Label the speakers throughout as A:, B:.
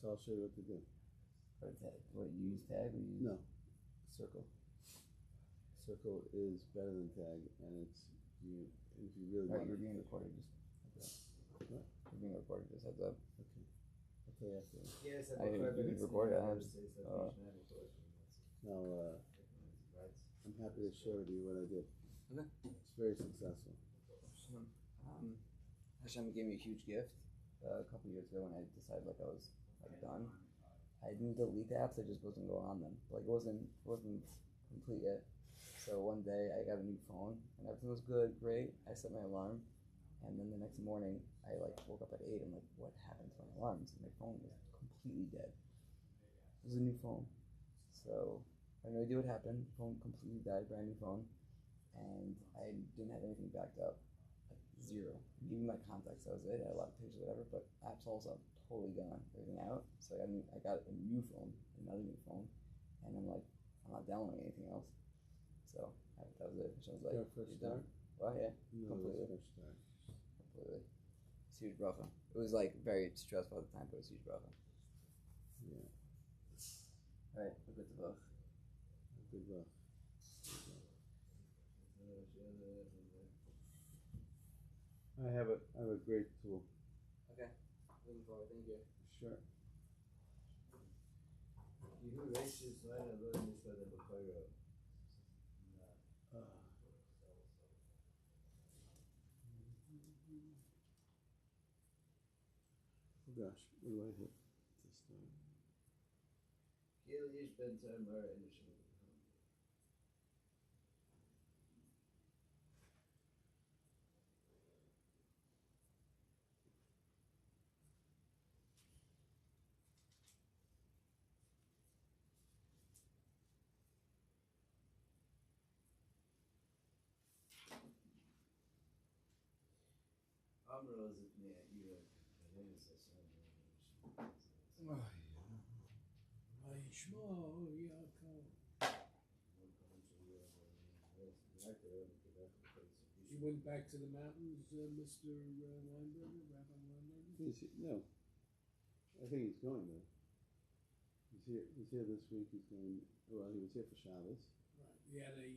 A: So I'll show you what to do.
B: What, you use tag or you use
A: No.
B: circle?
A: Circle is better than tag, and it's you. If you really
B: Alright,
A: want.
B: you're being recorded. Just
A: What?
B: you're being recorded. Just heads up.
A: Okay. I'll tell you after.
C: Yes,
B: I mean, you can record it.
A: Now, I'm happy to share with you what I did.
B: Okay.
A: It's very successful.
B: Hashem gave me a huge gift a couple years ago when I decided I was done. I didn't delete the apps; I just wasn't going on them. It wasn't complete yet. So one day I got a new phone and everything was good, great. I set my alarm, and then the next morning I woke up at 8. I'm like, what happened to my alarms? And my phone was completely dead. It was a new phone, so I had no idea what happened. The phone completely died, brand new phone, and I didn't have anything backed up. Zero. Even my contacts, that was it. I had a lot of pictures, whatever, but apps also totally gone, everything out. So I got a new phone, another new phone, and I'm like, I'm not downloading anything else. So that was it. So I was like,
A: First start?
B: Well, yeah,
A: No,
B: completely.
A: First start.
B: Completely. It's huge bracha. It was very stressful at the time, but it was huge bracha.
A: Yeah.
B: All right, we're good to vote.
A: Good luck. I have a great tool.
B: Okay. Looking forward. Thank you.
A: Sure. Oh gosh, what do I hit this time?
D: Aish, You went back to the mountains, Mr. Weinberger, Rabbi Weinberger?
A: No, I think he's going there. He's here this week. He's going. Well, he was here for Shabbos.
D: Right. He had a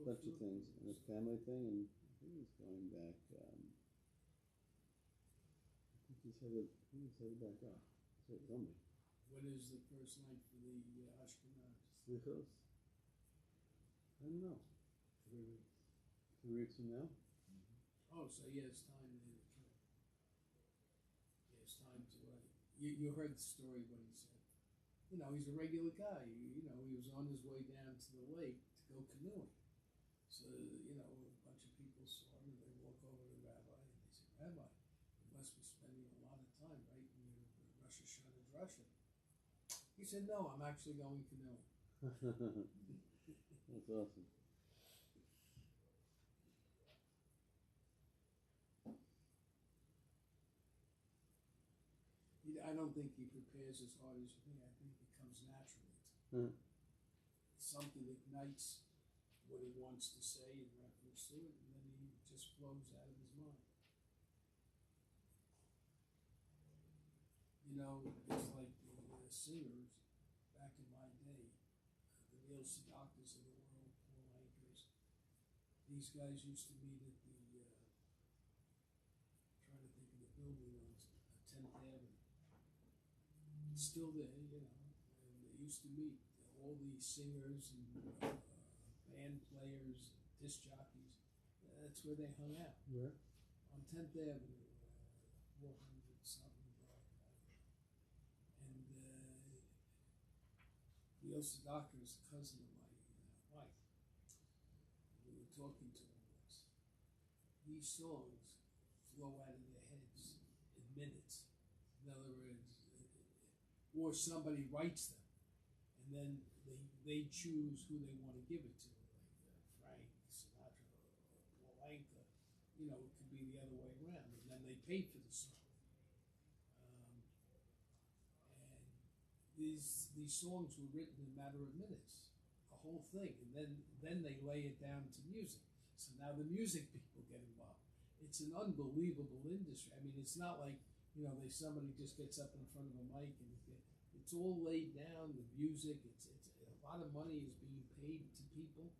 A: bunch of things, and a family thing, and I think he's going back. I think he's headed back up. That's what he told me.
D: When is the first night for the Ashkenaz?
A: Slichos? I don't know. 3 weeks. 3 weeks from now?
D: Mm-hmm. Oh, so he has time to trip. He has time to you heard the story what he said. He's a regular guy. He was on his way down to the lake to go canoeing. So, a bunch of people saw him and they walk over to the rabbi and they say, Rabbi, you must be spending a lot of time, right, in your Rosh Hashanah drasha. He said, no, I'm actually going canoeing.
A: That's awesome.
D: I don't think he prepares as hard as you think. I think it comes naturally. Something ignites what he wants to say in reference to it, and then he just flows out of his mind. It's like the singers back in my day, the Neil Sedaka's of the world, Paul Anchors. These guys used to meet at the, trying to think of the building on 10th Avenue. It's still there, and they used to meet all these singers and band players, disc jockeys. That's where they hung out.
A: Where?
D: On 10th Avenue, 400 something block. And Neil Sedaka is a cousin of my wife. We were talking to him once. These songs flow out of their heads in minutes. In other words, or somebody writes them, and then they choose who they want to give it to, like Frank Sinatra or Paul Anka. It could be the other way around, and then they pay for the song. And these songs were written in a matter of minutes, the whole thing, and then they lay it down to music. So now the music people get involved. It's an unbelievable industry. I mean, it's not like somebody just gets up in front of a mic and it's all laid down. The music, it's a lot of money is being paid to people.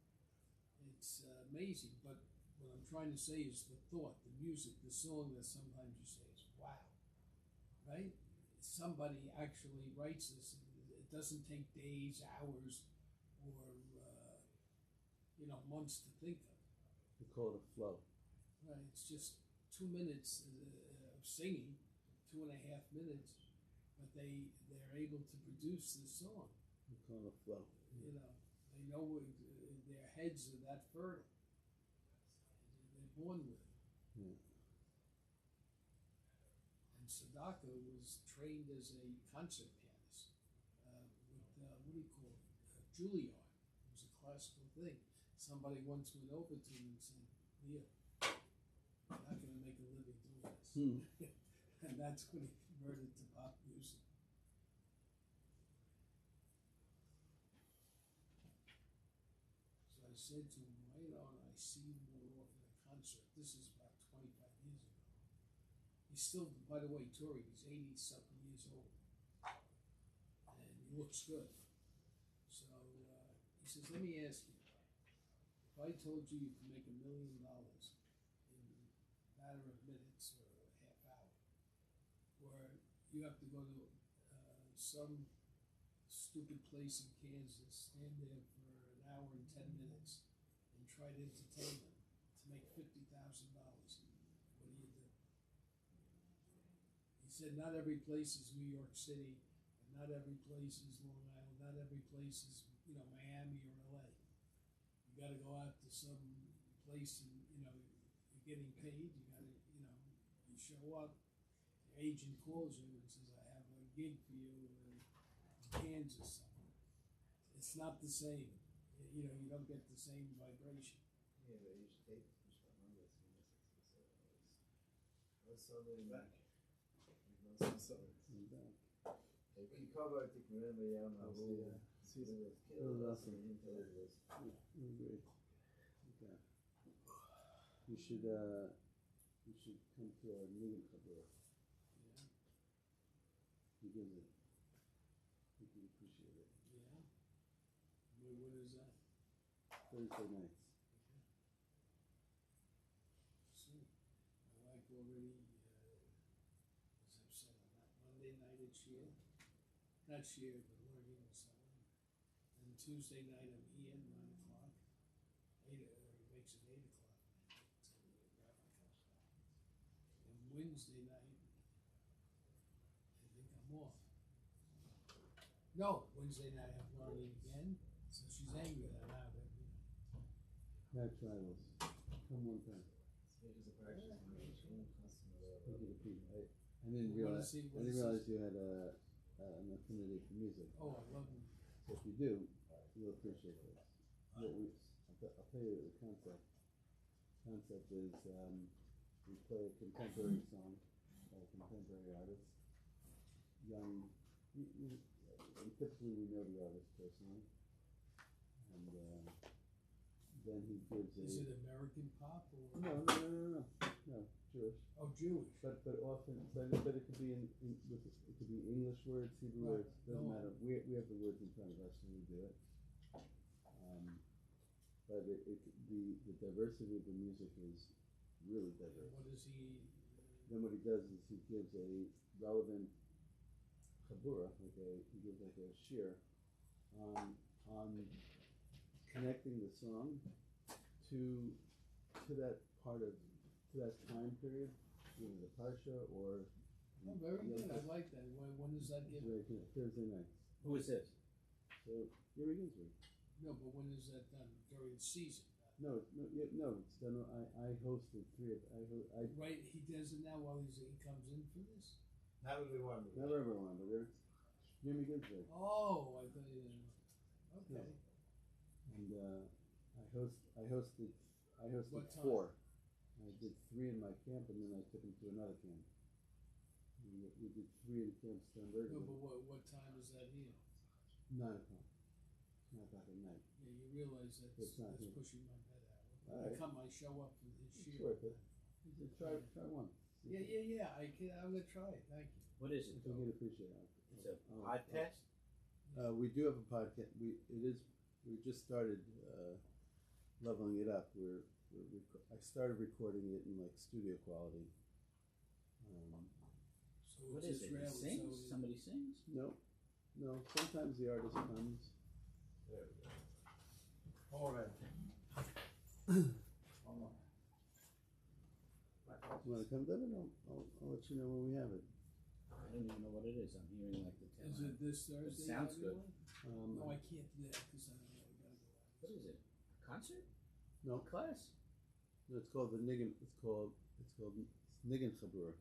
D: It's amazing. But what I'm trying to say is the thought, the music, the song that sometimes you say is wow, right? Somebody actually writes this. It doesn't take days, hours, or months to think of.
A: We call it a flow.
D: Right, it's just 2 minutes of singing, 2.5 minutes, but they're able to produce this song.
A: We call it a flow.
D: They know their heads are that fertile. They're born with it.
A: Yeah.
D: And Sadaka was trained as a concert pianist with, what do you call it, Juilliard. It was a classical thing. Somebody once went over to him and said, Leo, you're not going to make a living doing this. And that's when he converted to pop music. So I said to him, why don't I see you more often at a concert? This is about 25 years ago. He's still, by the way, touring. He's 80-something years old. And he looks good. So he says, let me ask you, if I told you you could make $1 million in a matter of minutes or a half hour, or you have to go to some stupid place in Kansas, stand there for an hour and 10 minutes, and try to entertain them to make $50,000, what do you do? He said, not every place is New York City, and not every place is Long Island, not every place is Miami or LA. You got to go out to some place and you're getting paid. You got to you show up. Your agent calls you and says, "I have a gig for you in Kansas somewhere." It's not the same. You don't get the same vibration.
C: Yeah, but you should take it.
A: You should come to our meeting, Chabur.
D: Yeah.
A: Because we can appreciate it.
D: Yeah. When is that?
A: Thursday nights.
D: Okay. See, my wife already, as I've said, on that Monday night at Shiur, not Shiur, but learning and so on. And Tuesday night I'm here at 9 o'clock. He makes it 8 o'clock. Until the rabbi comes back. And Wednesday night, I think I'm off. No, Wednesday night I'm learning again. So she's angry that I'm out every night.
A: Have travels. Come one time.
C: It is a practice.
A: I didn't realize you had an affinity for music.
D: Oh, I love them.
A: So if you do, you'll appreciate this. I'll tell you the concept. Concept is we play a contemporary song by a contemporary artist. Young, and typically we know the artist personally. And then he gives a...
D: Is it American pop or?
A: No, Jewish.
D: Oh, Jewish.
A: But often, but it could be it could be English words, Hebrew
D: Right.
A: words. Doesn't
D: No.
A: matter. We have the words in front of us when we do it. But the diversity of the music is really diverse.
D: What is he?
A: Then what he does is he gives a relevant chabura, he gives like a shiur on connecting the song to that time period, either the parsha or.
D: Oh, very good. I like that. When does that give?
A: Thursday nights.
C: Who is this?
A: So Yirmi Ginsberg.
D: No, but when is that done? During the season?
A: No, it's done. I hosted three of.
D: Right, he does it now while he comes in for this.
C: Not everyone.
A: Never everyone, but there's Yirmi Ginsberg.
D: Oh, I thought you didn't. Okay.
A: And I hosted
D: What time?
A: 4. I did 3 in my camp, and then I took him to another camp. We did 3 in Camp Sternberg.
D: No, but what time is that here?
A: 9 o'clock. 9 o'clock at night.
D: Yeah, you realize that's
A: not here.
D: pushing my bed out.
A: All right.
D: I show up for his
A: It's
D: Shiur.
A: worth it. Try once.
D: Yeah. I'm gonna try it. Thank you.
C: What is
A: I
C: it?
A: think you'd appreciate it.
C: It's a podcast?
A: We do have a podcast. We just started leveling it up. I started recording it in like studio quality.
D: So
C: What
D: it's
C: is it?
D: just
C: He
D: rattling,
C: sings?
D: so
C: Somebody sings?
A: No. Sometimes the artist comes.
C: There we go. All right.
A: You want to come, Devin? I'll let you know when we have it.
C: I don't even know what it is. I'm hearing like the
D: Is it this Thursday?
C: sounds good.
D: everyone? No, I can't do that because I gotta go out.
C: What is it? A concert?
A: No,
C: Class?
A: it's called the Niggin. It's called Niggin Chabur.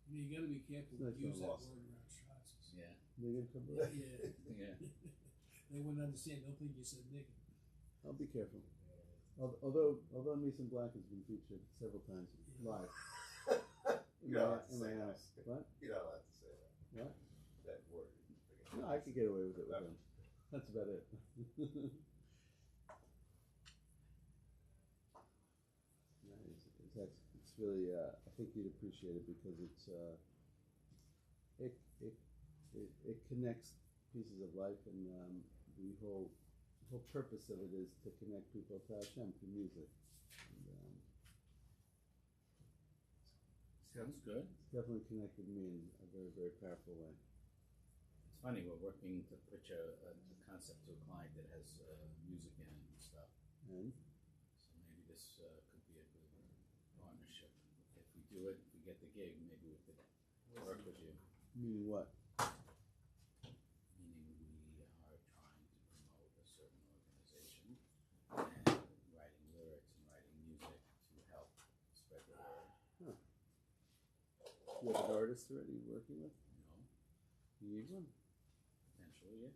D: You gotta be careful
A: It's
D: to use that
A: not
D: word around shots.
C: Yeah.
A: Niggin Chabur.
D: Yeah.
C: Yeah.
D: They wouldn't understand. They'll think you said nigga.
A: I'll be careful. Although Mason Black has been featured several times live in my house. What?
E: You're not allowed to say that.
A: What?
E: That word.
A: No, I could get away with it with him. That's about it. It's really. I think you'd appreciate it because it connects pieces of life, and the whole purpose of it is to connect people to Hashem through music. And,
C: Sounds good.
A: it's definitely connected me in a very, very powerful way.
C: It's funny, we're working to pitch a concept to a client that has music in it and stuff.
A: And
C: So maybe this could be a good partnership. If we do it, if we get the gig, maybe we could work with you.
A: meaning what?
C: Meaning we are trying to promote a certain organization and writing lyrics and writing music to help spread the word.
A: You have an artist already you're working with?
C: You know,
A: You need one?
C: potentially, yeah.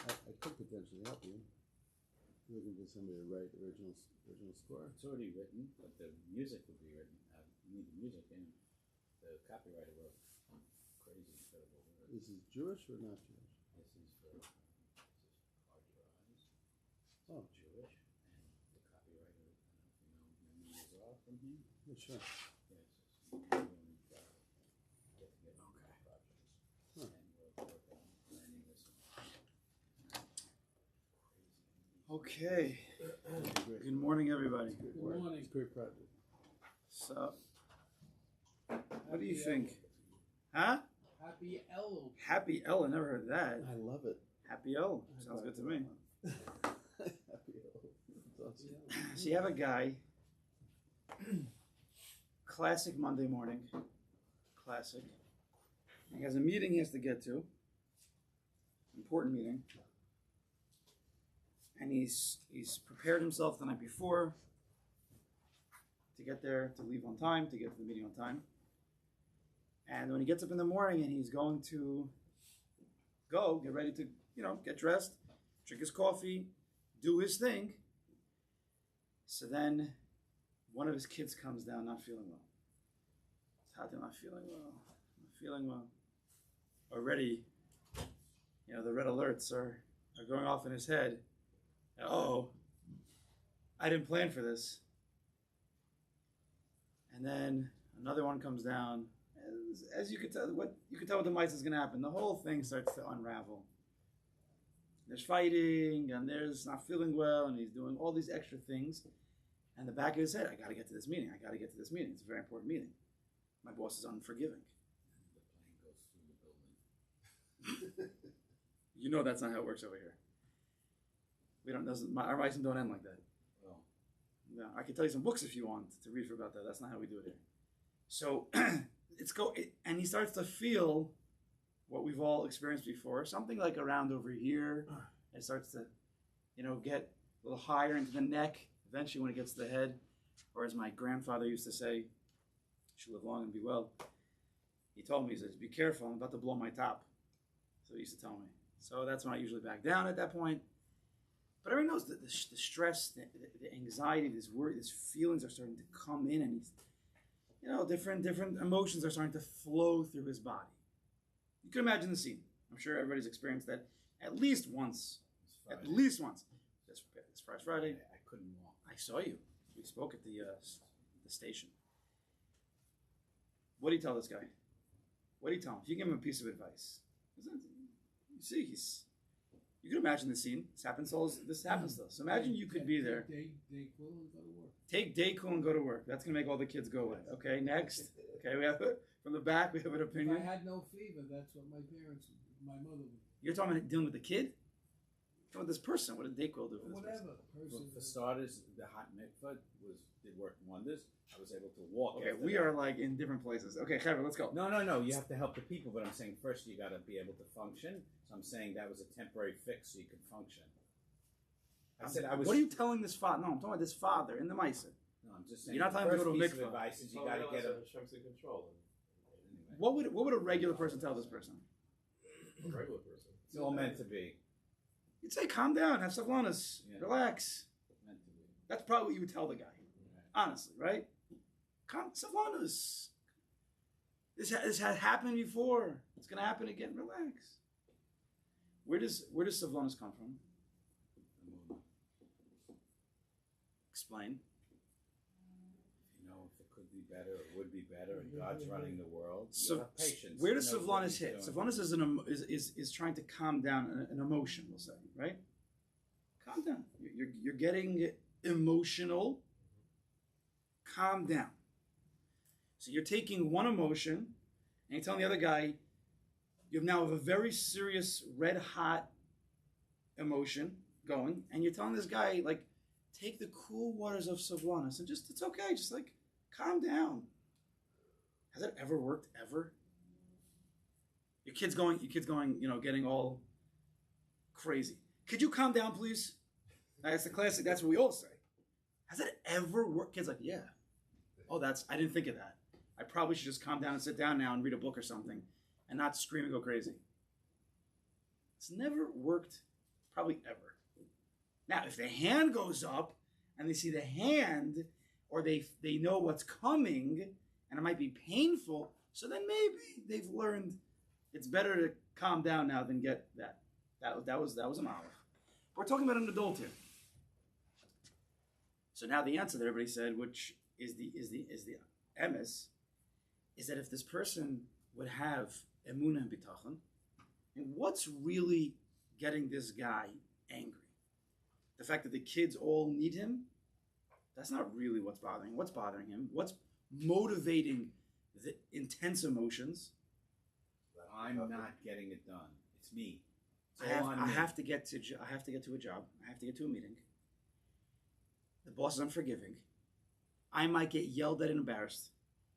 A: I could potentially help you. You're looking for somebody to write original score.
C: It's already written, but the music would be written. You need the music in. The copywriter wrote crazy, incredible words.
A: This is Jewish or not Jewish?
C: This is for Card Your Eyes.
A: Oh.
C: Jewish, and the copywriter, I don't know if you know Yirmi Ginsberg from him.
A: Yeah, sure.
C: Yes, get together on projects.
A: Huh.
C: And we're working on planning this one.
F: Okay.
A: Great.
F: Good morning, everybody.
A: Good
D: morning.
A: It's a great project.
F: So, what do you think? Huh?
D: Happy Elul.
F: Happy Ella. Never heard that.
A: I love it.
F: Happy Ella. Sounds good to me.
A: Happy It's awesome.
F: So you have a guy. Classic Monday morning. Classic. He has a meeting he has to get to. Important meeting. And he's prepared himself the night before to get there, to leave on time, to get to the meeting on time. And when he gets up in the morning and he's going to go, get ready to, get dressed, drink his coffee, do his thing. So then one of his kids comes down not feeling well. Tati, I'm not feeling well. I'm not feeling well. Already, the red alerts are going off in his head. Oh, I didn't plan for this. And then another one comes down. As you could tell, what the mice is going to happen. The whole thing starts to unravel. There's fighting, and there's not feeling well, and he's doing all these extra things. And the back of his head, I got to get to this meeting. I got to get to this meeting. It's a very important meeting. My boss is unforgiving.
C: And the plane goes through the building.
F: That's not how it works over here. Our mice don't end like that.
C: Well,
F: No, I can tell you some books if you want to read for about that. That's not how we do it here. So and he starts to feel what we've all experienced before, something like around over here. It starts to, get a little higher into the neck. Eventually, when it gets to the head, or as my grandfather used to say, "Should live long and be well." He told me, he says, "Be careful, I'm about to blow my top." So he used to tell me. So that's when I usually back down at that point. But everyone knows that the stress, the anxiety, this worry, these feelings are starting to come in, and he's, different emotions are starting to flow through his body. You can imagine the scene. I'm sure everybody's experienced that at least once. At least once. This Friday.
C: I couldn't walk.
F: I saw you. We spoke at the station. What do you tell this guy? What do you tell him? If you give him a piece of advice, you see, you can imagine the scene. This happens to us. So imagine you could be there.
D: Day cool and go to work.
F: Take day cool and go to work. That's going to make all the kids go away. Okay, next. Okay, we have from the back, we have an
D: If
F: opinion.
D: I had no fever, that's what my mother would do.
F: You're talking about dealing with the kid? You're talking about this person. What did Dayquil do for this person?
D: Whatever.
C: For starters, the hot mikvah did work wonders. I was able to walk.
F: Okay,
C: after
F: we
C: that.
F: are like in different places. Okay, Kevin, let's go.
C: No. You have to help the people, but I'm saying first you got to be able to function. So I'm saying that was a temporary fix so you could function. I said I was.
F: What are you telling this father? No, I'm talking about this father in the Maisa.
C: No, I'm just saying.
F: You're not telling him to go to a
C: first piece of
F: mikvah.
C: advice is you got to get a.
E: control.
C: Anyway,
F: What would a regular person tell this person?
E: A regular person.
C: it's all meant to be.
F: You'd say, calm down, have savlanas,
C: Yeah.
F: relax.
C: Meant to be.
F: That's probably what you would tell the guy, honestly, right? Calm, savlanas. This has happened before. It's going to happen again. Relax. Where does savlanas come from? Explain.
C: You know, if it could be better, it would be better, and God's running the world. You
F: So
C: have patience.
F: where does
C: You know what
F: savlanas
C: he's
F: hit?
C: doing.
F: Savlanas is trying to calm down an emotion, we'll say, right? Calm down. You're getting emotional. Calm down. So you're taking one emotion and you're telling the other guy, you now have a very serious, red hot emotion going, and you're telling this guy, like, take the cool waters of savlanas and just, it's okay, just like calm down. Has that ever worked ever? Your kid's going, getting all crazy. Could you calm down, please? That's the classic, that's what we all say. Has that ever worked? Kid's like, yeah. Oh, I didn't think of that. I probably should just calm down and sit down now and read a book or something and not scream and go crazy. It's never worked, probably ever. Now, if the hand goes up and they see the hand, or they know what's coming, and it might be painful, so then maybe they've learned it's better to calm down now than get that. That was a malach. We're talking about an adult here. So now the answer that everybody said, which is the emes, is that if this person would have emunah and bitachon, and what's really getting this guy angry? The fact that the kids all need him, that's not really what's bothering him. What's bothering him? What's motivating the intense emotions?
C: I'm not getting it done. It's me. It's
F: I
C: all on me.
F: have to get to a job. I have to get to a meeting. The boss is unforgiving. I might get yelled at and embarrassed.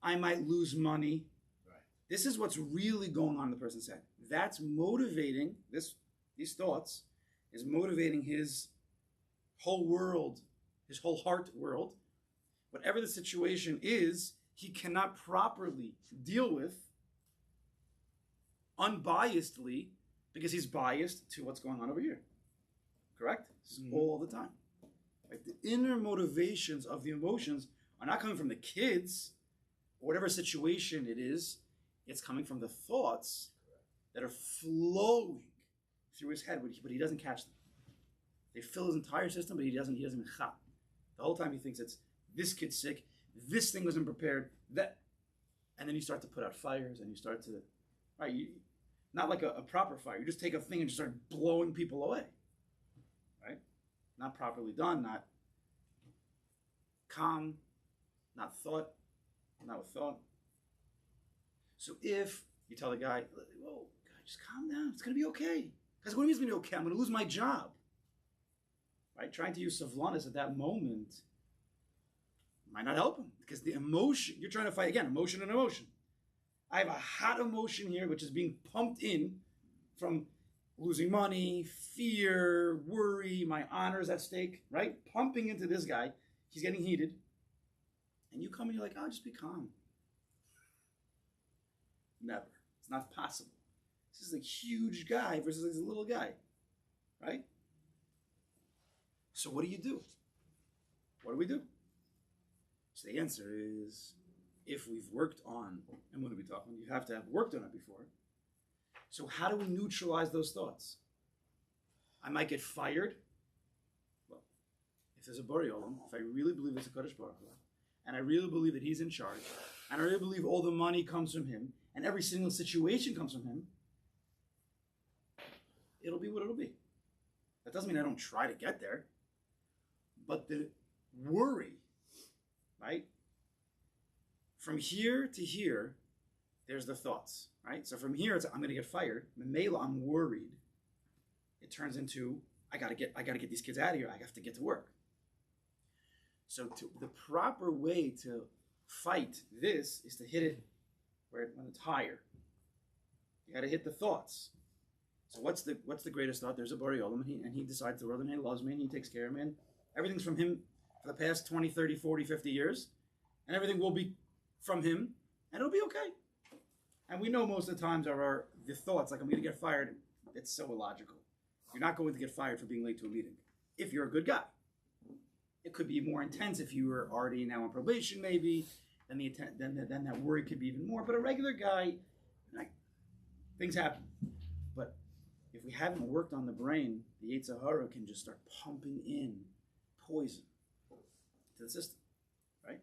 F: I might lose money.
C: Right.
F: This is what's really going on in the person's head. That's motivating these thoughts is motivating his whole world, his whole heart world. Whatever the situation is, he cannot properly deal with unbiasedly because he's biased to what's going on over here. Correct? This is all the time. Right? The inner motivations of the emotions are not coming from the kids or whatever situation it is. It's coming from the thoughts that are flowing through his head, but he doesn't catch them. They fill his entire system, but he doesn't even chap. The whole time he thinks it's this kid's sick, this thing wasn't prepared, that, and then you start to put out fires, and you start to, right? Not like a proper fire. You just take a thing and just start blowing people away, right? Not properly done, not calm, not with thought. So if you tell the guy, whoa, just calm down, it's gonna be okay. Because what do you mean it's gonna be okay? I'm gonna lose my job. Right? Trying to use savlanas at that moment might not help him because the emotion, you're trying to fight again, emotion and emotion. I have a hot emotion here which is being pumped in from losing money, fear, worry, my honor is at stake, right? Pumping into this guy. He's getting heated. And you come and you're like, oh, just be calm. Never. It's not possible. This is a huge guy versus this little guy, right? So what do you do? What do we do? So the answer is, if we've worked on, and when we talk, you have to have worked on it before. So how do we neutralize those thoughts? I might get fired. Well, if there's a Borei Olam, if I really believe there's a Kodesh Baruch Hu, and I really believe that he's in charge, and I really believe all the money comes from him, and every single situation comes from him, it'll be what it'll be. That doesn't mean I don't try to get there. But the worry, right? From here to here, there's the thoughts, right? So from here, it's I'm going to get fired. Memela, I'm worried. It turns into I got to get these kids out of here. I have to get to work. So the proper way to fight this is to hit it when it's higher. You got to hit the thoughts. So what's the greatest thought? There's a Borei Olam, and he decides the world, and he loves me, and he takes care of me, and everything's from him for the past 20, 30, 40, 50 years, and everything will be from him, and it'll be okay. And we know most of the times the thoughts, like I'm going to get fired, it's so illogical. You're not going to get fired for being late to a meeting if you're a good guy. It could be more intense if you were already now on probation, maybe. Then that worry could be even more. But a regular guy, things happen. But if we haven't worked on the brain, the Yetzer Hara can just start pumping in poison to the system, right?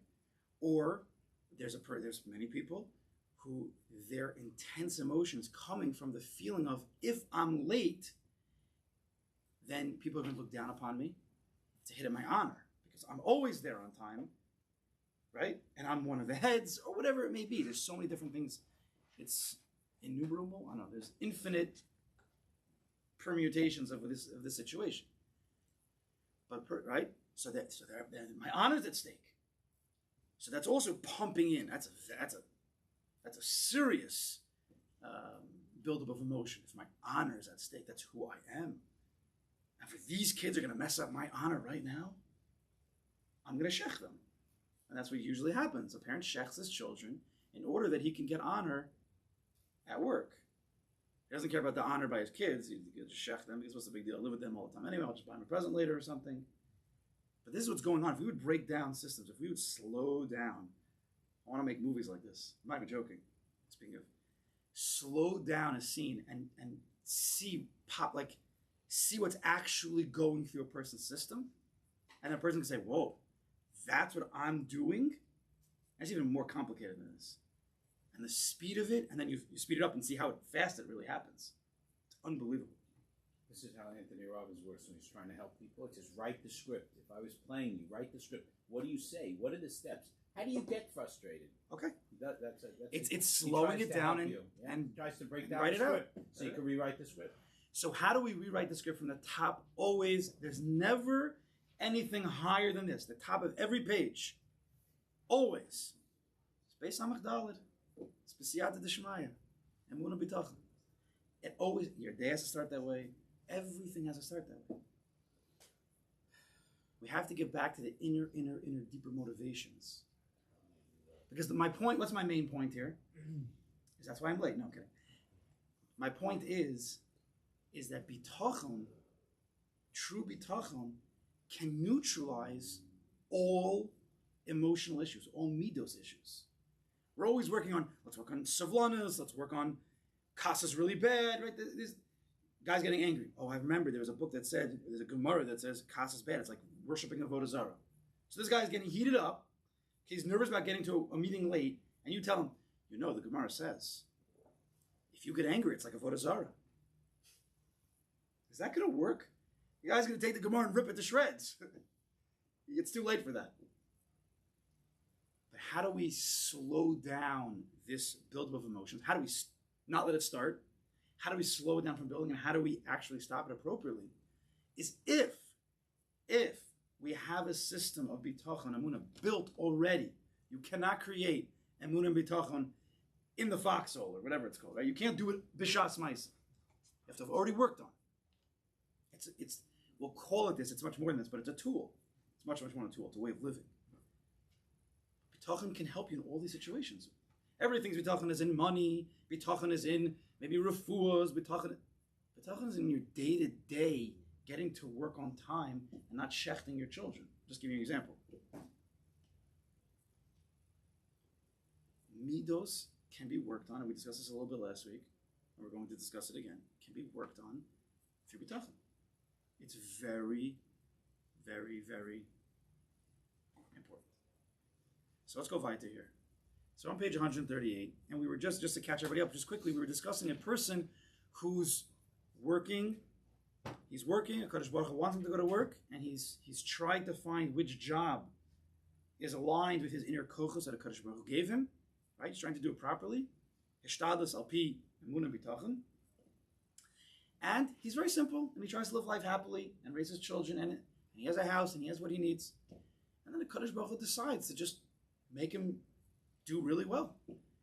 F: Or there's many people who their intense emotions coming from the feeling of if I'm late, then people are going to look down upon me. It's a hit at my honor because I'm always there on time, right? And I'm one of the heads or whatever it may be. There's so many different things. It's innumerable. I don't know. There's infinite permutations of this situation. But right, so my honor is at stake. So that's also pumping in. That's a serious buildup of emotion. If my honor is at stake, that's who I am. And for these kids are going to mess up my honor right now, I'm going to shech them. And that's what usually happens. A parent shechs his children in order that he can get honor at work. He doesn't care about the honor by his kids. He just shech them because what's the big deal? I live with them all the time anyway. I'll just buy him a present later or something. But this is what's going on. If we would break down systems, if we would slow down, I want to make movies like this. I'm not even joking. Speaking of, slow down a scene and see what's actually going through a person's system, and a person can say, "Whoa, that's what I'm doing." It's even more complicated than this. And the speed of it, and then you speed it up and see how fast it really happens. It's unbelievable.
C: This is how Anthony Robbins works when he's trying to help people. It says, write the script. If I was playing you, write the script. What do you say? What are the steps? How do you get frustrated?
F: Okay. It's
C: he
F: slowing
C: tries
F: it
C: to
F: down
C: help
F: and,
C: you, yeah?
F: and
C: He tries to break down
F: write
C: the
F: it out.
C: script so you can rewrite the script.
F: So how do we rewrite the script from the top? Always, there's never anything higher than this. The top of every page. Always. It's Beis Hamikdalet. It's B'siyata D'Shmaya. Emunah B'tachon. It always, your day has to start that way. Everything has to start that way. We have to get back to the inner, deeper motivations. Because what's my main point here? Is that's why I'm late. No, I'm kidding. My point is that bitachon, true bitachon, can neutralize all emotional issues, all midos issues. We're always working on, let's work on savlanas, let's work on kasa's really bad, right? This guy's getting angry. Oh, I remember there was a book that said, there's a Gemara that says kasa's bad. It's like worshiping Avodah Zarah. So this guy's getting heated up. He's nervous about getting to a meeting late, and you tell him, the Gemara says, if you get angry, it's like Avodah Zarah. Is that going to work? The guy's going to take the Gemara and rip it to shreds. It's too late for that. But how do we slow down this buildup of emotions? How do we not let it start? How do we slow it down from building? And how do we actually stop it appropriately? Is if we have a system of bitachon, emunah, built already. You cannot create emunah and bitachon in the foxhole or whatever it's called. Right? You can't do it b'shas ma'aseh. You have to have already worked on it. We'll call it this. It's much more than this, but it's a tool. It's much more than a tool. It's a way of living. Bitachon can help you in all these situations. Everything's bitachon is in money. Bitachon is in maybe refuahs. Bitachon is in your day-to-day getting to work on time and not shechting your children. Just give you an example. Midos can be worked on, and we discussed this a little bit last week, and we're going to discuss it again, can be worked on through bitachon. It's very, very, very important. So let's go weiter here. So on page 138, and we were just to catch everybody up, just quickly, we were discussing a person who's working. He's working. Kodesh Baruch Hu wants him to go to work, and he's tried to find which job is aligned with his inner kochos that Kodesh Baruch Hu gave him. Right? He's trying to do it properly. Hishtadlus al pi emunah bitachon. And he's very simple, and he tries to live life happily and raise his children, and he has a house, and he has what he needs. And then the Kodesh Baruch Hu decides to just make him do really well.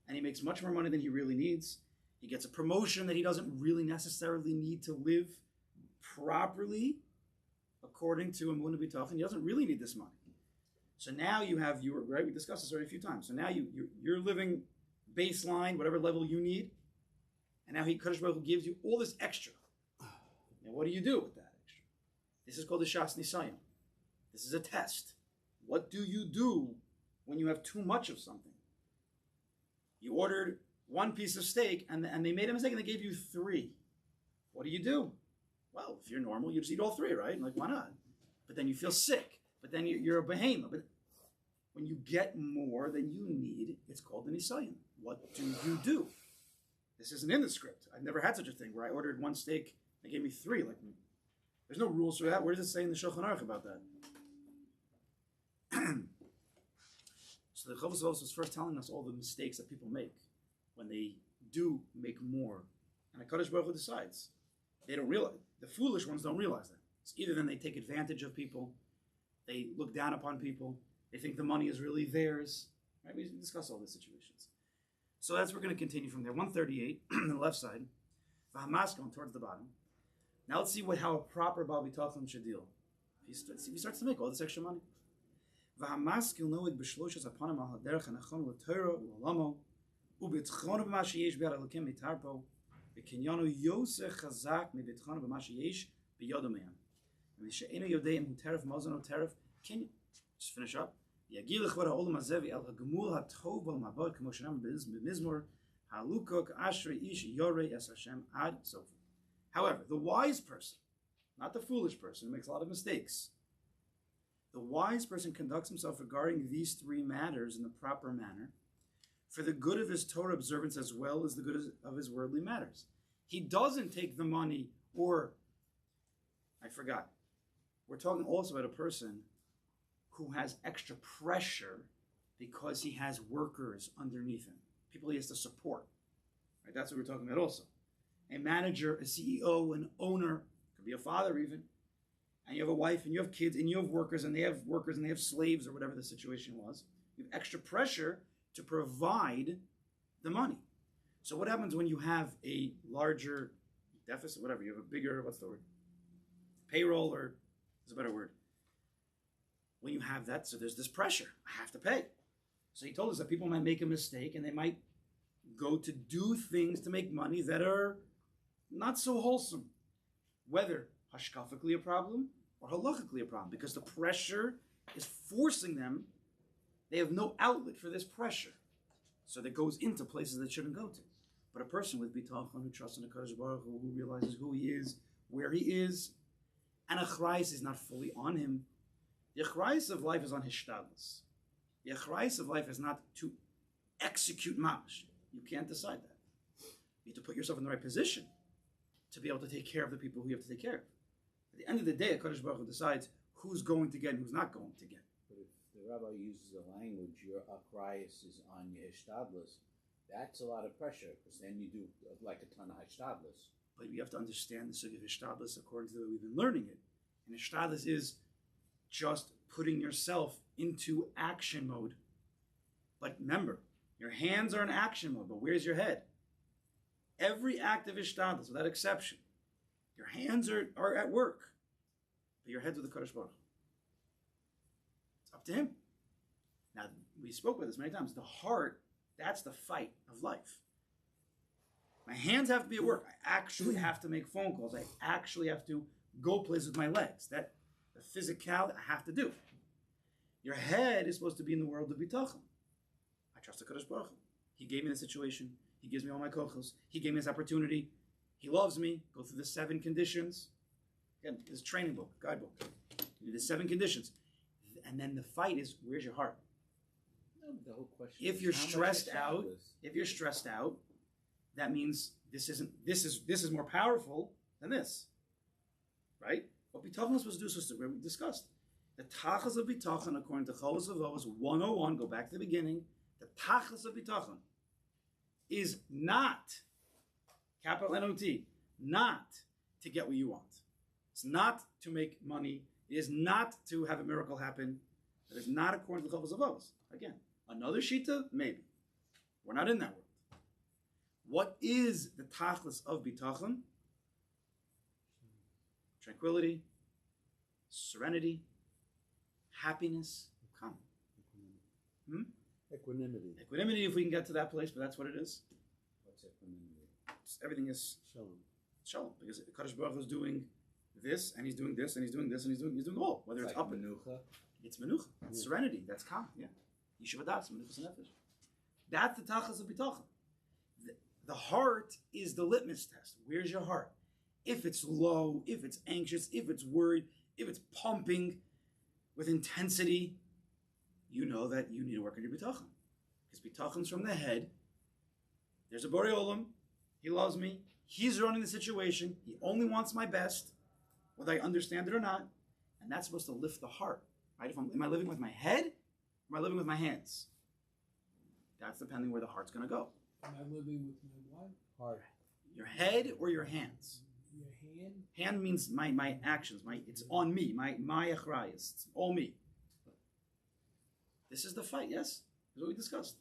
F: And he makes much more money than he really needs. He gets a promotion that he doesn't really necessarily need to live properly according to Emunah B'Tachon. He doesn't really need this money. So now you have your, right? We discussed this already a few times. So now you're living baseline, whatever level you need. And now Kodesh Baruch Hu gives you all this extra. Now what do you do with that extra? This is called the Shas Nisayim. This is a test. What do you do when you have too much of something? You ordered one piece of steak and they made a mistake and they gave you 3. What do you do? Well, if you're normal, you just eat all 3, right? Like, why not? But then you feel sick. But then you're a behemoth. But when you get more than you need, it's called the Nisayim. What do you do? This isn't in the script. I've never had such a thing where I ordered 1 steak, they gave me 3. Like, there's no rules for that. Where does it say in the Shulchan Aruch about that? So the Chovos HaLevavos was first telling us all the mistakes that people make when they do make more. And the Kodesh Baruch Hu decides. They don't realize. The foolish ones don't realize that. It's either then they take advantage of people, they look down upon people, they think the money is really theirs. Right? We discuss all these situations. So that's we're going to continue from there. 138 on the left side. V'hamaskon towards the bottom. Now let's see how a proper Baal B'Tachon should deal. If he starts to make all this extra money. והמשכיל נוהג בשלושת הפנים על הדרך הנכון לתורה ולעולמו ובביטחון במה שיש ביד אלוקים מתרפו וקניינו יוסר חזק מביטחון במה שיש בידו מהם ושאינו יודע אם הוא טרף מאזן או טרף כן, just finish up יגיע לכבוד העולם הזה ואל הגמול הטוב ולמעבוד כמו שנאמר במזמור הלוקוק אשרי איש יורא אס השם עד סוף. However, the wise person, not the foolish person who makes a lot of mistakes, the wise person conducts himself regarding these 3 matters in the proper manner for the good of his Torah observance as well as the good of his worldly matters. He doesn't take the money or, I forgot, we're talking also about a person who has extra pressure because he has workers underneath him, people he has to support. Right? That's what we're talking about also. A manager, a CEO, an owner, could be a father even, and you have a wife, and you have kids, and you have workers, and they have slaves, or whatever the situation was. You have extra pressure to provide the money. So what happens when you have a larger deficit, whatever, you have a bigger, what's the word? Payroll, or is a better word. When you have that, so there's this pressure. I have to pay. So he told us that people might make a mistake, and they might go to do things to make money that are not so wholesome. Whether hashkafically a problem, or halachically a problem, because the pressure is forcing them. They have no outlet for this pressure, so that goes into places that shouldn't go to. But a person with bitachon who trusts in the Kodesh Baruch Hu, who realizes who he is, where he is, and a achrayus is not fully on him. The achrayus of life is on hishtadlus. The achrayus of life is not to execute mamash. You can't decide that. You have to put yourself in the right position to be able to take care of the people who you have to take care of. At the end of the day, Kodesh Baruch Hu decides who's going to get and who's not going to get.
C: But if the rabbi uses the language, your achrayus is on your hishtadlus, that's a lot of pressure, because then you do like a ton of hishtadlus.
F: But you have to understand the sugya of hishtadlus according to the way we've been learning it. And hishtadlus is just putting yourself into action mode. But remember, your hands are in action mode, but where's your head? Every act of hishtadlus, without exception, your hands are at work, but your head's with the Kodesh Baruch Hu. It's up to him. Now, we spoke about this many times. The heart, that's the fight of life. My hands have to be at work. I actually have to make phone calls. I actually have to go places with my legs. That the physicality I have to do. Your head is supposed to be in the world of bitachon. I trust the Kodesh Baruch Hu. He gave me the situation. He gives me all my kochos. He gave me this opportunity. He loves me. Go through the 7 conditions. Again, this training book, guidebook. You do the 7 conditions. And then the fight is, where's your heart?
C: No, but the whole question
F: If
C: is
F: you're
C: how much
F: stressed
C: Hashem
F: out,
C: was-
F: if you're stressed out, that means this is more powerful than this, right? What bitachon is supposed to do is what we discussed. The tachas of bitachon, according to Cholos Avos 101, go back to the beginning. The tachas of bitachon is not, capital N-O-T, not to get what you want. It's not to make money. It is not to have a miracle happen. It is not according to the Cholos Avos. Again, another shita, maybe. We're not in that world. What is the tachlis of bitachon? Tranquility, serenity, happiness, calm.
A: Equanimity.
F: Equanimity, if we can get to that place, but that's what it is.
C: What's equanimity?
F: Everything is
A: Shalom.
F: shalom, because Kadosh Baruch Hu is doing this, and he's doing this, and he's doing this, and he's doing all. Whether it's
C: like
F: up and
C: menucha.
F: it's menucha, it's serenity, that's calm, yeah. Yeshiva das, menuchas nefesh. That's the tachas of bitachon. The heart is the litmus test. Where's your heart? If it's low, if it's anxious, if it's worried, if it's pumping with intensity, you know that you need to work on your bitachon. Because bitachon's from the head. There's a Borei Olam. He loves me. He's running the situation. He only wants my best, whether I understand it or not. And that's supposed to lift the heart. Right? Am I living with my head? Or am I living with my hands? That's depending where the heart's going to go.
D: Am I living with my what?
A: Heart.
F: Your head or your hands?
D: Your hand?
F: Hand means my actions. It's on me. My achrayas. It's all me. This is the fight, yes? This is what we discussed.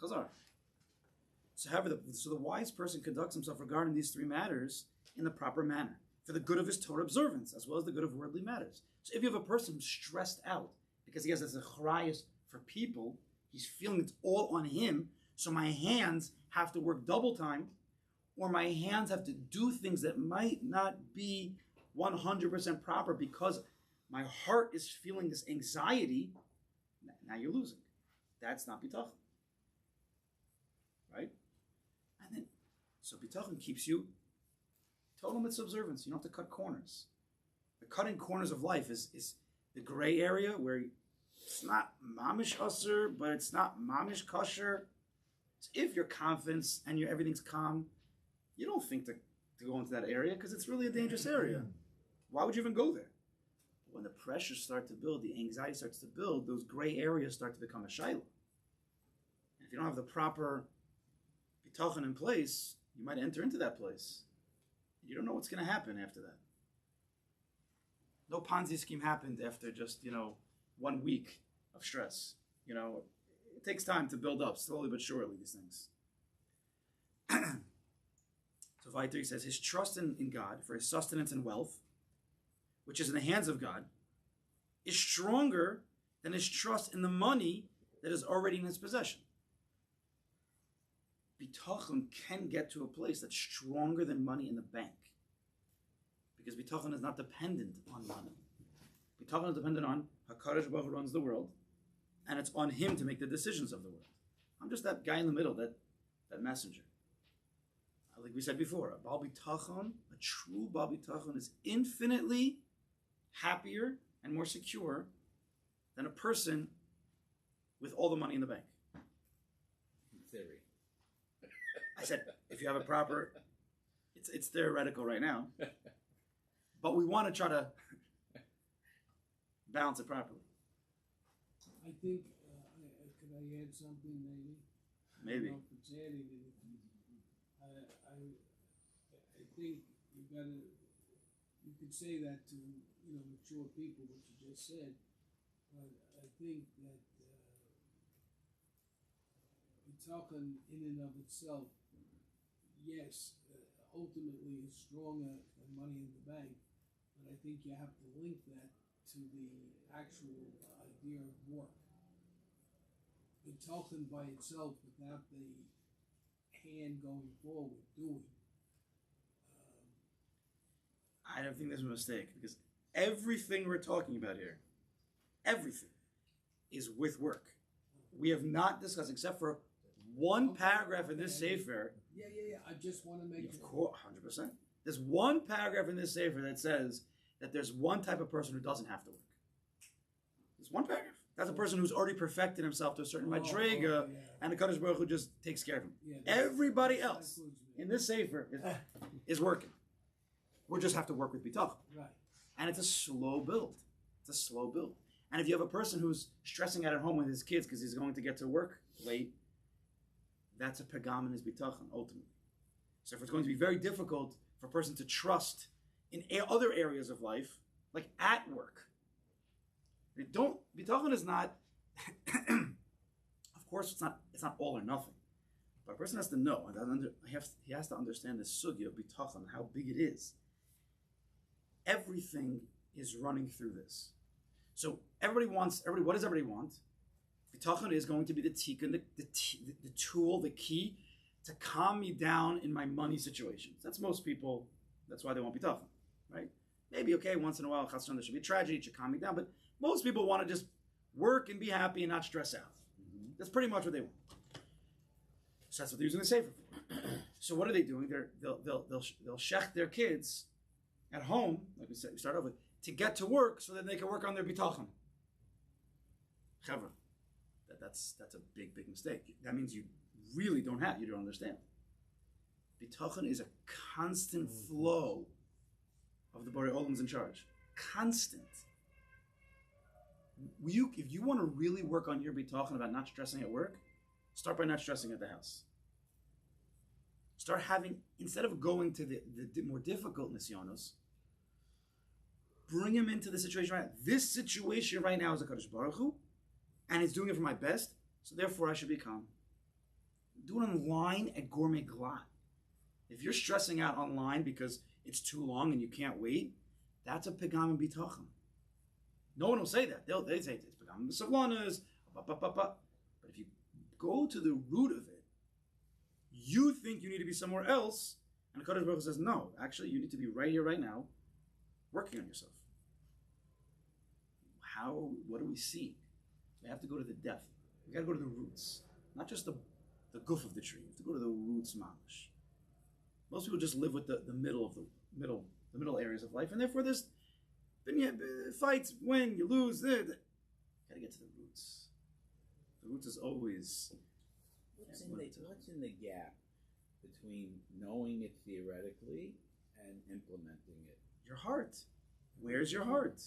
F: Chazar. So however, the wise person conducts himself regarding these three matters in the proper manner, for the good of his Torah observance, as well as the good of worldly matters. So if you have a person who's stressed out, because he has this achrayas for people, he's feeling it's all on him, so my hands have to work double time, or my hands have to do things that might not be 100% proper because my heart is feeling this anxiety. Now you're losing. That's not bitachon. Right? And then, so bitachon keeps you total mitzvah observance. You don't have to cut corners. The cutting corners of life is the gray area where it's not mamish usher, but it's not mamish kosher. So if you're confident and everything's calm, you don't think to go into that area because it's really a dangerous area. Why would you even go there? When the pressures start to build, the anxiety starts to build, those gray areas start to become a shayla. And if you don't have the proper bitachon in place, you might enter into that place. You don't know what's going to happen after that. No Ponzi scheme happened after just, 1 week of stress. It takes time to build up, slowly but surely, these things. So Vayter says, his trust in God for his sustenance and wealth, which is in the hands of God, is stronger than his trust in the money that is already in his possession. Bitachon can get to a place that's stronger than money in the bank. Because bitachon is not dependent on money. Bitachon is dependent on HaKadosh Baruch Hu runs the world, and it's on him to make the decisions of the world. I'm just that guy in the middle, that messenger. Like we said before, a Baal Bitachon, a true Baal Bitachon, is infinitely happier and more secure than a person with all the money in the bank.
C: In theory.
F: I said, if you have a proper, it's theoretical right now, but we want to try to balance it properly.
D: I think, could I add something maybe?
F: Maybe.
D: I don't know if it's adding anything. I think you could say that to, mature people, what you just said, but I think that bitachon in and of itself, yes, ultimately is stronger than money in the bank, but I think you have to link that to the actual idea of work. Bitachon by itself, without the hand going forward, doing.
F: I don't think there's a mistake, because everything we're talking about here, everything, is with work. We have not discussed, except for one paragraph in this sefer.
D: Yeah. I just want to make
F: Of course, 100%. There's one paragraph in this sefer that says that there's one type of person who doesn't have to work. There's one paragraph. That's a person who's already perfected himself to a certain madrega, and the Kodesh Baruch Hu just takes care of him.
D: Yeah,
F: Everybody else in this sefer is working. We just have to work with bitachon.
D: Right.
F: And it's a slow build. It's a slow build. And if you have a person who's stressing out at home with his kids because he's going to get to work late, that's a pagam in his bitachon, ultimately. So if it's going to be very difficult for a person to trust in other areas of life, like at work, bitachon is not, of course, it's not all or nothing. But a person has to know, he has to understand the sugya of bitachon, how big it is. Everything is running through this. So what does everybody want? Bitachon is going to be the tikkun, the tool, the key to calm me down in my money situations. That's most people, that's why they want bitachon, right? Maybe, okay, once in a while, there should be a tragedy, it should calm me down, but most people want to just work and be happy and not stress out. Mm-hmm. That's pretty much what they want. So that's what they're using the sefer for. So what are they doing? They'll shech their kids at home, like we said, we start off with, to get to work so that they can work on their bitachon. Chavra, that's a big mistake. That means you really don't understand. Bitachon is a constant flow of the Borei Olam's in charge. Constant. If you want to really work on your bitachon about not stressing at work, start by not stressing at the house. Start having, instead of going to the more difficult nisyonos, bring him into the situation right now. This situation right now is a Kodesh Baruch Hu, and it's doing it for my best, so therefore I should be calm. Do it online at Gourmet Glatt. If you're stressing out online because it's too long and you can't wait, that's a pegam and bitachon. No one will say that. They say it's pegam and savlanas, but if you go to the root of it, you think you need to be somewhere else, and the Kodesh Baruch Hu says, no, actually you need to be right here, right now, working on yourself. What do we see? We have to go to the depth. We got to go to the roots, not just the goof of the tree. We have to go to the roots, mamash. Most people just live with the middle areas of life, and therefore there's fights, win, you lose. Got to get to the roots. The roots is always.
C: What's in the gap between knowing it theoretically and implementing it?
F: Your heart. Where's your heart?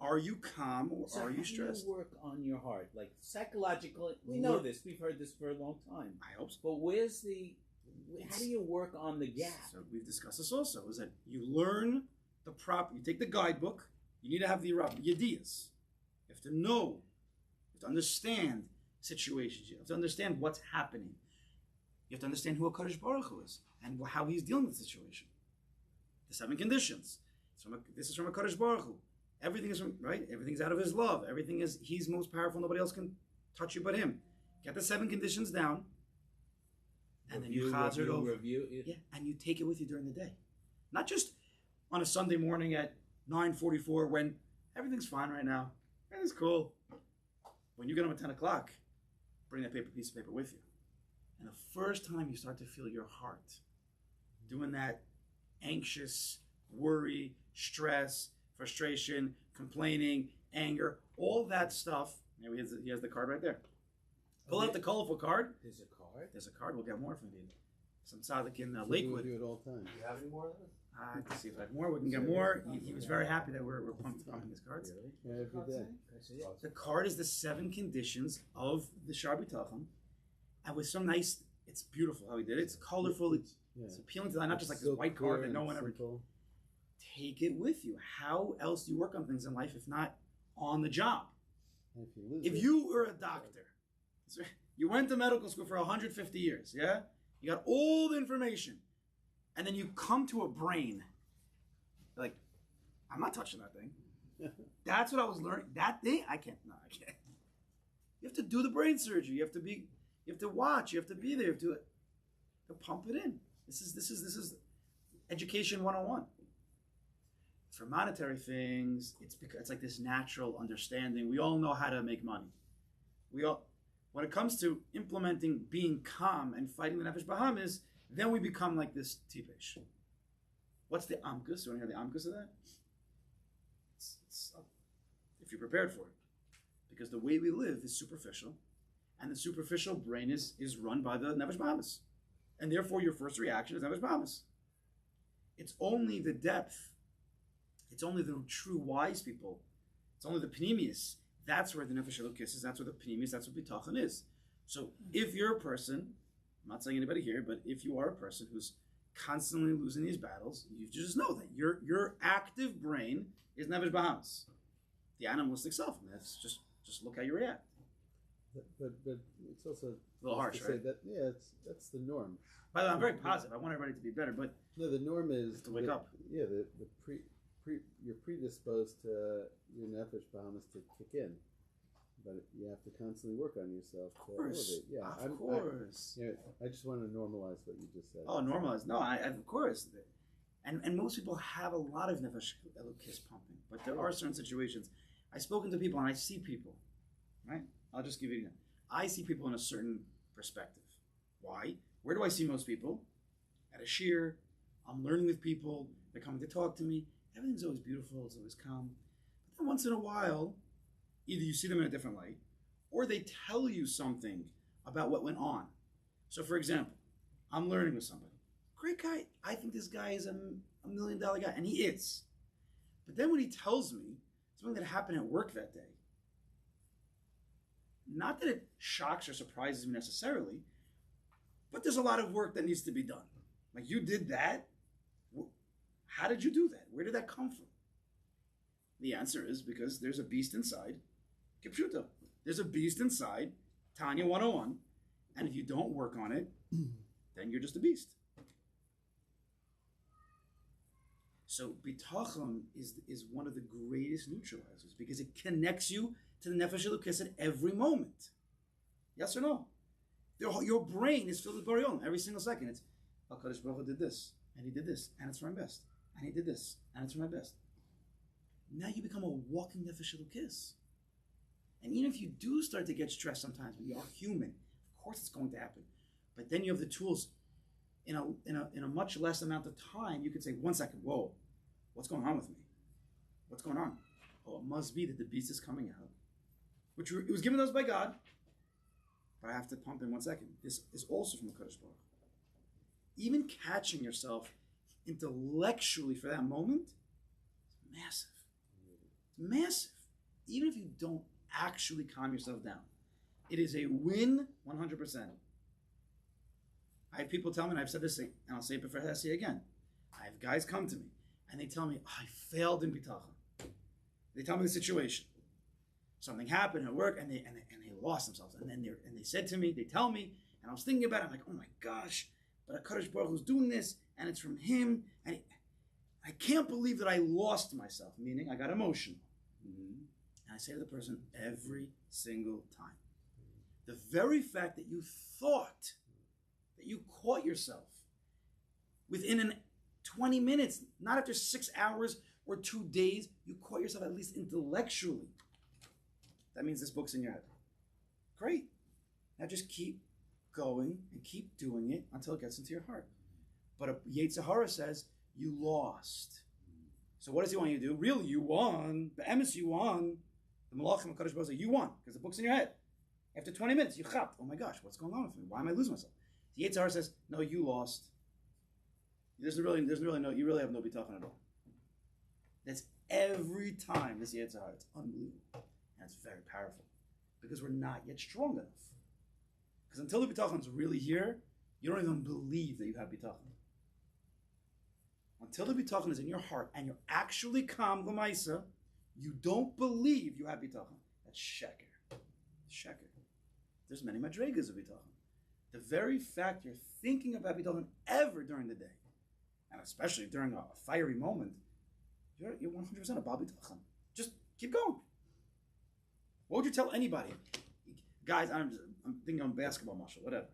F: Are you calm or are you stressed?
C: How do you work on your heart? Like psychologically, we know this. We've heard this for a long time.
F: I hope so.
C: But how do you work on the gap?
F: So we've discussed this also, is that you learn you take the guidebook, you need to have the ideas. You have to know, you have to understand situations, you have to understand what's happening. You have to understand who a Kodesh Baruch Hu is and how he's dealing with the situation. The 7 conditions. This is from a Kodesh Baruch Hu. Everything is from, right? Everything's out of his love. Everything is, he's most powerful. Nobody else can touch you but him. Get the 7 conditions down. And then you chazer it over. Yeah, and you take it with you during the day. Not just on a Sunday morning at 9:44 when everything's fine right now. Everything's cool. When you get home at 10 o'clock, bring that piece of paper with you. And the first time you start to feel your heart doing that anxious, worry, stress, frustration, complaining, anger, all that stuff. Maybe he has the card right there. Pull out the colorful card.
C: There's a card?
F: There's a card. We'll get more from you. Some tzaddik in Lakewood.
A: We do it all the time.
E: Do you have any more of this?
F: I have to see if I have more. We can get more. He was very happy that we're pumping these cards.
A: Yeah, every day.
F: The card is the 7 conditions of the Shaar Habitachon, and with some nice. It's beautiful how he did it. It's colorful. It's appealing to that. Not just like this white card that no one ever. Take it with you. How else do you work on things in life if not on the job? If you were a doctor, you went to medical school for 150 years, yeah? You got all the information, and then you come to a brain, like, I'm not touching that thing. That's what I was learning. That thing, I can't. You have to do the brain surgery. You have to watch. You have to be there. You have to pump it in. This is education 101. For monetary things, it's like this natural understanding. We all know how to make money. When it comes to implementing being calm and fighting the nefesh bahamis, then we become like this tipesh. What's the amkus? You want to hear the amkus of that? If you're prepared for it. because the way we live is superficial, and the superficial brain is run by the Nefesh Bahamas. And therefore your first reaction is Nefesh Bahamas. It's only the depth, it's only the true wise people, it's only the Pneumius. That's where the Nefesh Elokis is, that's where the Pneumius, that's what Bitachon is. So if you're a person, I'm not saying anybody here, but if you are a person who's constantly losing these battles, you just know that your active brain is Nefesh Bahamas. The animalistic self, and that's just look how you react.
A: But it's also
F: A little harsh,
A: to say
F: right?
A: that that's the norm.
F: By the way, I'm very positive. I want everybody to be better, but
A: No, the norm is
F: to wake up.
A: Yeah, you're predisposed to your nefesh bahamas to kick in, but you have to constantly work on yourself to elevate. Yeah,
F: Of course.
A: I just want to normalize what you just said.
F: Oh, normalized. No, I of course. And most people have a lot of nefesh elokis pumping, but there are certain situations. I've spoken to people and I see people, right? I'll just give you an example. I see people in a certain perspective. Why? Where do I see most people? At a shiur. I'm learning with people. They're coming to talk to me. Everything's always beautiful. It's always calm. But then once in a while, either you see them in a different light, or they tell you something about what went on. So, for example, I'm learning with somebody. Great guy. I think this guy is a $1 million guy, and he is. But then when he tells me something that happened at work that day, not that it shocks or surprises me necessarily, but there's a lot of work that needs to be done. Like, you did that? How did you do that? Where did that come from? The answer is because there's a beast inside. Kipshuta. There's a beast inside, Tanya 101, and if you don't work on it, then you're just a beast. So bitachon is one of the greatest neutralizers because it connects you to the nefesh elokis at every moment. Yes or no? Your brain is filled with Barion every single second. It's Kodesh Baruch Hu did this, and he did this, and it's for my best, and he did this, and it's for my best. Now you become a walking nefesh elokis. And even if you do start to get stressed sometimes, but you are human, of course it's going to happen. But then you have the tools in a much less amount of time. You could say, 1 second, whoa, what's going on with me? What's going on? Oh, it must be that the beast is coming out, which it was given to us by God. But I have to pump in 1 second. This is also from the Kodesh Baruch Hu. Even catching yourself intellectually for that moment is massive. It's massive. Even if you don't actually calm yourself down, it is a win 100%. I have people tell me, and I've said this, and I'll say it before I say it again. I have guys come to me, and they tell me, I failed in bitachon. They tell me the situation. Something happened at work, and they lost themselves. And then they said to me, they tell me, and I was thinking about it, I'm like, oh my gosh, but HaKadosh Baruch Hu's doing this, and it's from him, and I can't believe that I lost myself, meaning I got emotional. Mm-hmm. And I say to the person every single time, the very fact that you thought, that you caught yourself within 20 minutes, not after 6 hours or 2 days, you caught yourself at least intellectually. That means this book's in your head. Great. Now just keep going and keep doing it until it gets into your heart. But a Yetzer Hara says, you lost. So what does he want you to do? Really, you won. The emes, you won. The Malachim HaKadosh Baruch Hu say, you won, because the book's in your head. After 20 minutes, you chapped. Oh my gosh, what's going on with me? Why am I losing myself? The Yetzer Hara says, no, you lost. You really have no bitachon at all. That's every time this Yetzer Hara. It's unbelievable. And it's very powerful. Because we're not yet strong enough. Because until the bitachon is really here, you don't even believe that you have bitachon. Until the bitachon is in your heart and you're actually calm, l'maisa, you don't believe you have bitachon. That's sheker. Sheker. There's many madregas of bitachon. The very fact you're thinking about bitachon ever during the day, and especially during a fiery moment, you're 100% about bitachon. Just keep going. What would you tell anybody? Guys, I'm thinking on basketball, muscle, whatever.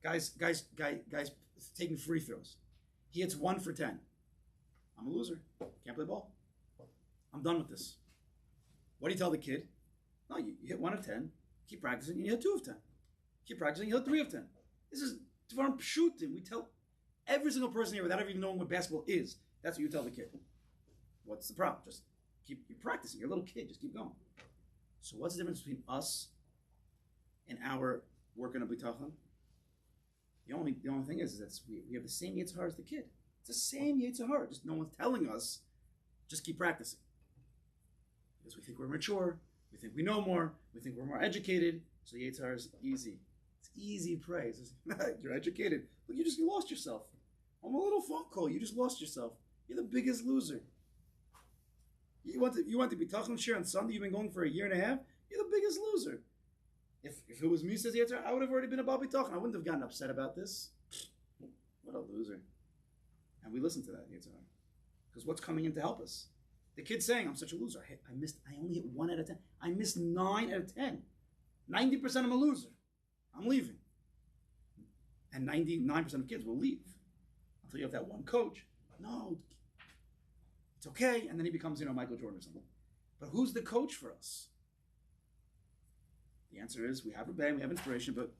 F: Guys taking free throws. He hits 1 for 10. I'm a loser. Can't play ball. I'm done with this. What do you tell the kid? No, you hit 1 of 10. Keep practicing, and you hit 2 of 10. Keep practicing, you hit 3 of 10. This is Dvarim Pshutim. We tell every single person here without ever even knowing what basketball is. That's what you tell the kid. What's the problem? Just keep practicing. You're a little kid. Just keep going. So what's the difference between us and our work in a bitachon? The only thing is that we have the same Yitzhar as the kid. It's the same Yitzhar. Just no one's telling us, just keep practicing. Because we think we're mature, we think we know more, we think we're more educated, so Yitzhar is easy. It's easy praise. You're educated. Look, you lost yourself. On a little phone call, you just lost yourself. You're the biggest loser. You want to be bitachon share on Sunday, you've been going for a year and a half, you're the biggest loser. If it was me, says Yitzhar, I would have already been a Baal bitachon. I wouldn't have gotten upset about this. What a loser. And we listen to that, Yitzhar. Because what's coming in to help us? The kid's saying, I'm such a loser. I only hit 1 out of 10. I missed 9 out of 10. 90% I'm a loser. I'm leaving. And 99% of kids will leave. Until you have that one coach. No, it's okay. And then he becomes, Michael Jordan or something. But who's the coach for us? The answer is, we have Rabbi, we have inspiration, but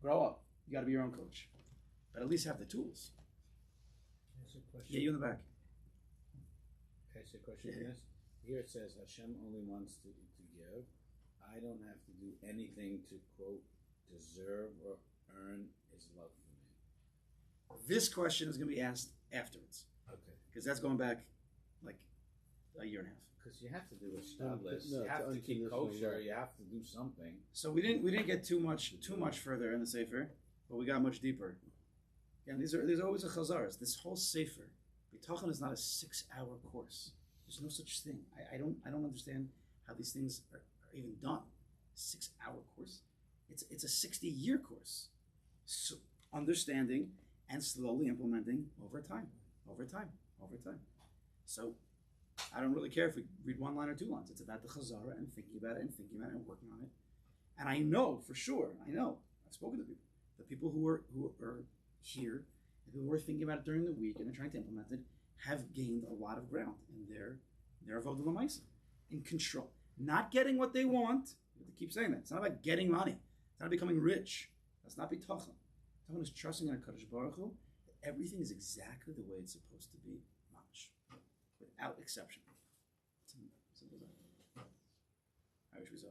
F: grow up. You got to be your own coach. But at least have the tools.
C: Here's a question.
F: Yeah, you in the back.
C: Can I ask you a question?
F: Yeah.
C: Yes. Here it says Hashem only wants to give. I don't have to do anything to, quote, deserve or earn his love for me.
F: This question is going to be asked afterwards.
C: Okay.
F: Because that's going back like a year and a half.
C: Because you have to do a stud list.
A: No,
C: You have to keep
A: unconditional
C: kosher.
A: love.
C: You have to do something.
F: So we didn't get too much further in the Sefer, but we got much deeper. And there's always a chazaras. This whole Sefer, bitachon is not a 6-hour course. There's no such thing. I don't understand how these things are even done. 6-hour course. It's a 60-year course. So understanding and slowly implementing over time. So I don't really care if we read 1 line or 2 lines. It's about the chazara and thinking about it and working on it. And I know for sure, I've spoken to people, the people who are here, the people who are thinking about it during the week and are trying to implement it, have gained a lot of ground in their avodah l'maisa, in control. Not getting what they want. You have to keep saying that. It's not about getting money. It's not becoming rich. That's not bitachon. Bitachon is trusting in a Kodesh Baruch Hu that everything is exactly the way it's supposed to be, without exception. Simple as that. I wish we saw.